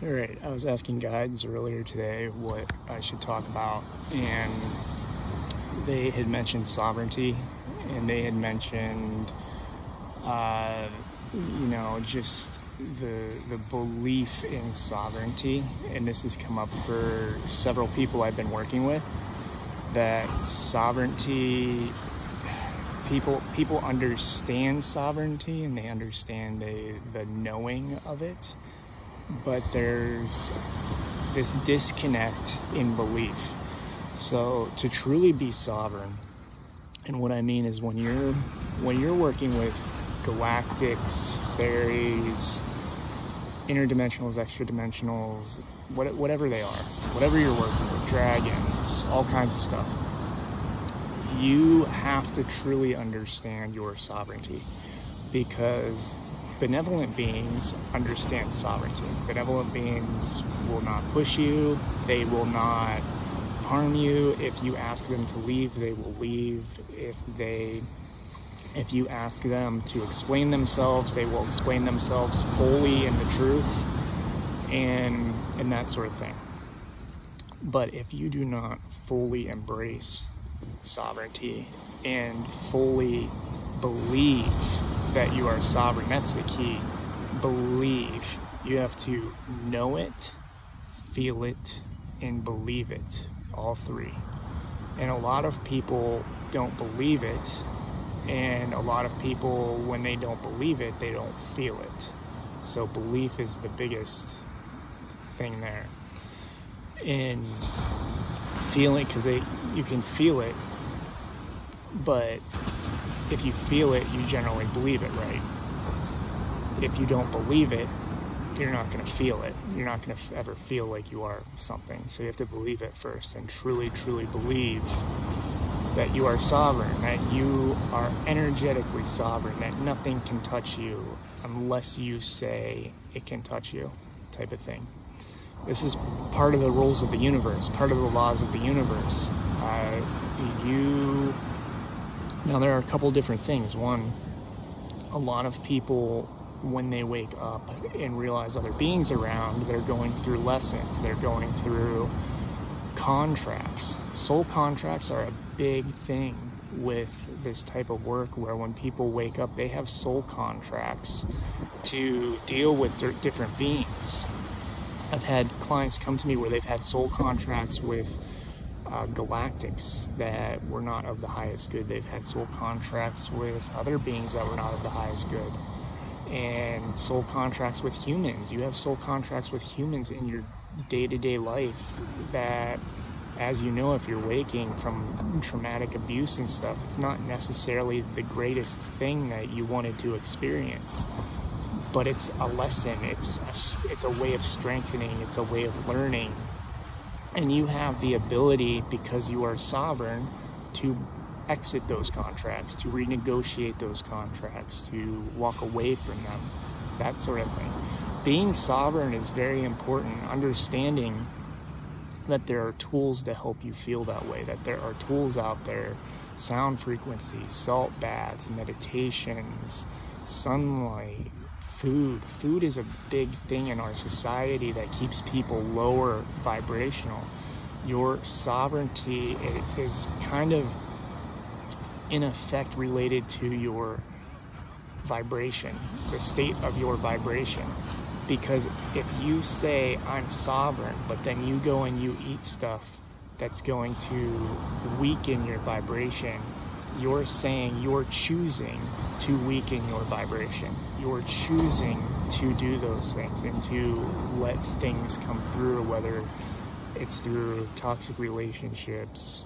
All right, I was asking guides earlier today what I should talk about, and they had mentioned sovereignty, and they had mentioned, uh, just the belief in sovereignty. And this has come up for several people I've been working with. That sovereignty, people understand sovereignty, and they understand the knowing of it, but there's this disconnect in belief. So to truly be sovereign, and what I mean is when you're working with galactics, faeries, interdimensionals, extra-dimensionals, whatever they are, whatever you're working with, dragons, all kinds of stuff, you have to truly understand your sovereignty, because benevolent beings understand sovereignty. Benevolent beings will not push you. They will not harm you. If you ask them to leave, they will leave. If you ask them to explain themselves, they will explain themselves fully in the truth, and that sort of thing. But if you do not fully embrace sovereignty and fully believe that you are sovereign, that's the key. Believe. You have to know it, feel it, and believe it. All three. And a lot of people don't believe it, and a lot of people, when they don't believe it, they don't feel it. So belief is the biggest thing there. And feeling, because you can feel it, but if you feel it, you generally believe it, right? If you don't believe it, you're not going to feel it. You're not going to ever feel like you are something. So you have to believe it first, and truly, truly believe that you are sovereign, that you are energetically sovereign, that nothing can touch you unless you say it can touch you, type of thing. This is part of the rules of the universe, part of the laws of the universe. Now, there are a couple different things. One, a lot of people, when they wake up and realize other beings around, they're going through lessons. They're going through contracts. Soul contracts are a big thing with this type of work, where when people wake up, they have soul contracts to deal with different beings. I've had clients come to me where they've had soul contracts with galactics that were not of the highest good. They've had soul contracts with other beings that were not of the highest good. And soul contracts with humans. You have soul contracts with humans in your day-to-day life that, as you know, if you're waking from traumatic abuse and stuff, it's not necessarily the greatest thing that you wanted to experience. But it's a lesson, it's a way of strengthening, it's a way of learning. And you have the ability, because you are sovereign, to exit those contracts, to renegotiate those contracts, to walk away from them, that sort of thing. Being sovereign is very important. Understanding that there are tools to help you feel that way, that there are tools out there, sound frequencies, salt baths, meditations, sunlight, food. Food is a big thing in our society that keeps people lower vibrational. Your sovereignty is kind of, in effect, related to your vibration, the state of your vibration. Because if you say, I'm sovereign, but then you go and you eat stuff that's going to weaken your vibration, you're saying, you're choosing to weaken your vibration. You're choosing to do those things and to let things come through, whether it's through toxic relationships,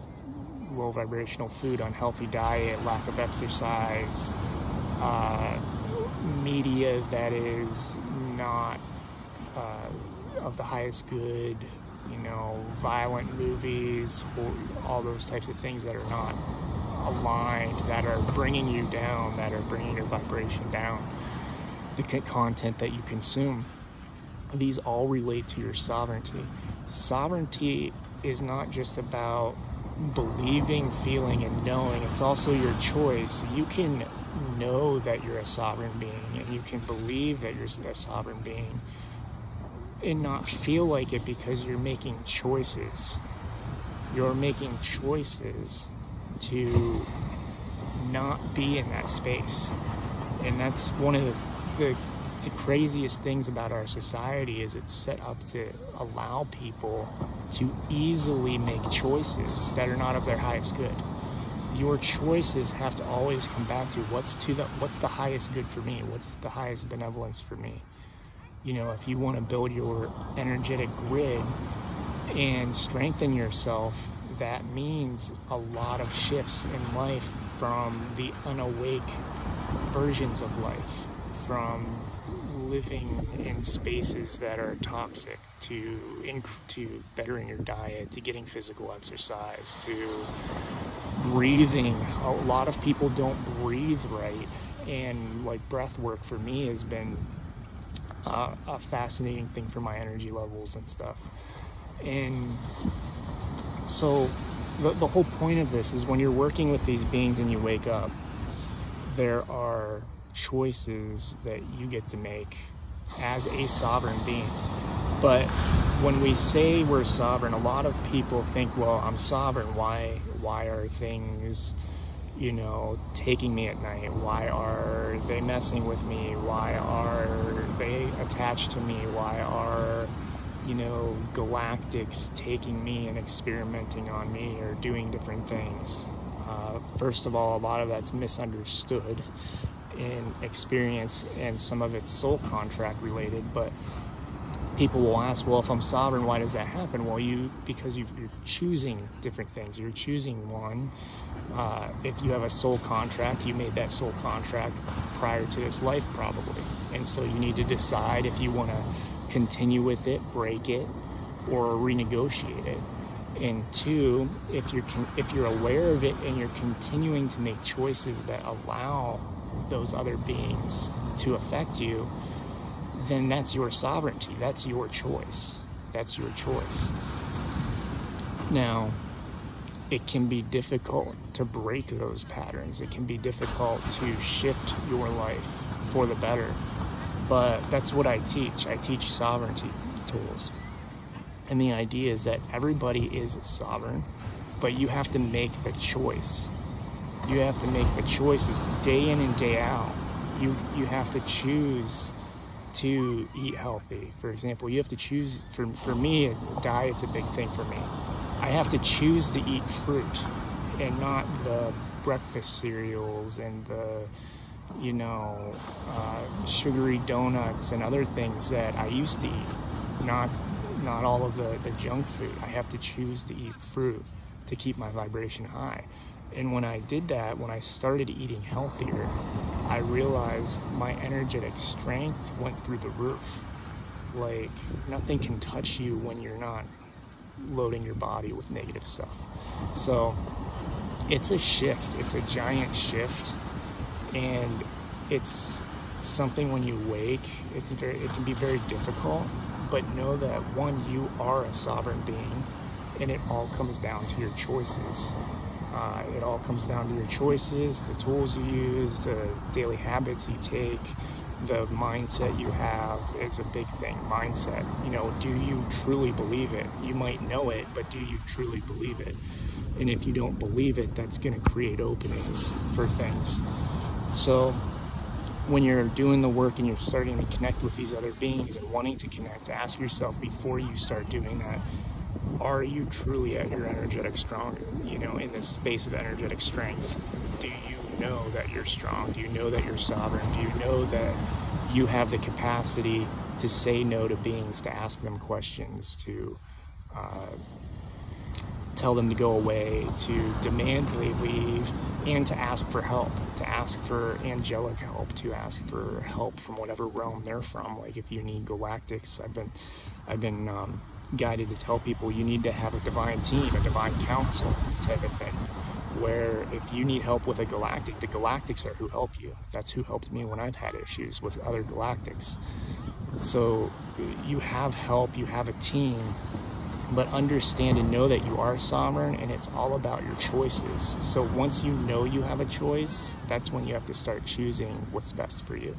low vibrational food, unhealthy diet, lack of exercise, media that is not of the highest good, violent movies, all those types of things that are not aligned, that are bringing you down, that are bringing your vibration down. The content that you consume, these all relate to your sovereignty. Sovereignty is not just about believing, feeling, and knowing. It's also your choice. You can know that you're a sovereign being, and you can believe that you're a sovereign being, and not feel like it, because you're making choices. You're making choices to not be in that space. And that's one of the craziest things about our society, is it's set up to allow people to easily make choices that are not of their highest good. Your choices have to always come back to what's the highest good for me, what's the highest benevolence for me. You know, if you want to build your energetic grid and strengthen yourself, that means a lot of shifts in life, from the unawake versions of life, from living in spaces that are toxic, to bettering your diet, to getting physical exercise, to breathing. A lot of people don't breathe right, and like breath work for me has been a fascinating thing for my energy levels and stuff. And so the whole point of this is, when you're working with these beings and you wake up, there are choices that you get to make as a sovereign being. But when we say we're sovereign, a lot of people think, well, I'm sovereign, why are things, you know, taking me at night? Why are they messing with me? Why are they attached to me? Why are, you know, galactics taking me and experimenting on me or doing different things? First of all, a lot of that's misunderstood in experience, and some of it's soul contract related. But people will ask, well, if I'm sovereign, why does that happen? Well, because you're choosing different things. You're choosing one. If you have a soul contract, you made that soul contract prior to this life probably. And so you need to decide if you want to continue with it, break it, or renegotiate it. And two, if you're aware of it and you're continuing to make choices that allow those other beings to affect you, then that's your sovereignty. That's your choice. That's your choice. Now, it can be difficult to break those patterns. It can be difficult to shift your life for the better. But that's what I teach. I teach sovereignty tools. And the idea is that everybody is sovereign, but you have to make the choice. You have to make the choices day in and day out. You have to choose to eat healthy. For example, you have to choose, for me, diet's a big thing for me. I have to choose to eat fruit and not the breakfast cereals and the, you know, sugary donuts and other things that I used to eat. Not all of the junk food. I have to choose to eat fruit to keep my vibration high. And when I did that, when I started eating healthier, I realized my energetic strength went through the roof. Like, nothing can touch you when you're not loading your body with negative stuff. So it's a shift. It's a giant shift. And it's something, when you wake, it can be very difficult. But know that, one, you are a sovereign being, and it all comes down to your choices. It all comes down to your choices, the tools you use, the daily habits you take, the mindset you have is a big thing. Mindset, you know, do you truly believe it? You might know it, but do you truly believe it? And if you don't believe it, that's going to create openings for things. So when you're doing the work and you're starting to connect with these other beings and wanting to connect, ask yourself before you start doing that, are you truly at your energetic strong, you know, in this space of energetic strength? Do you know that you're strong? Do you know that you're sovereign? Do you know that you have the capacity to say no to beings, to ask them questions, to tell them to go away, to demand they leave, and to ask for help, to ask for angelic help, to ask for help from whatever realm they're from? Like, if you need galactics, I've been guided to tell people you need to have a divine team, a divine council type of thing, where if you need help with a galactic, the galactics are who help you. That's who helped me when I've had issues with other galactics. So you have help, you have a team, but understand and know that you are sovereign, and it's all about your choices. So once you know you have a choice, that's when you have to start choosing what's best for you.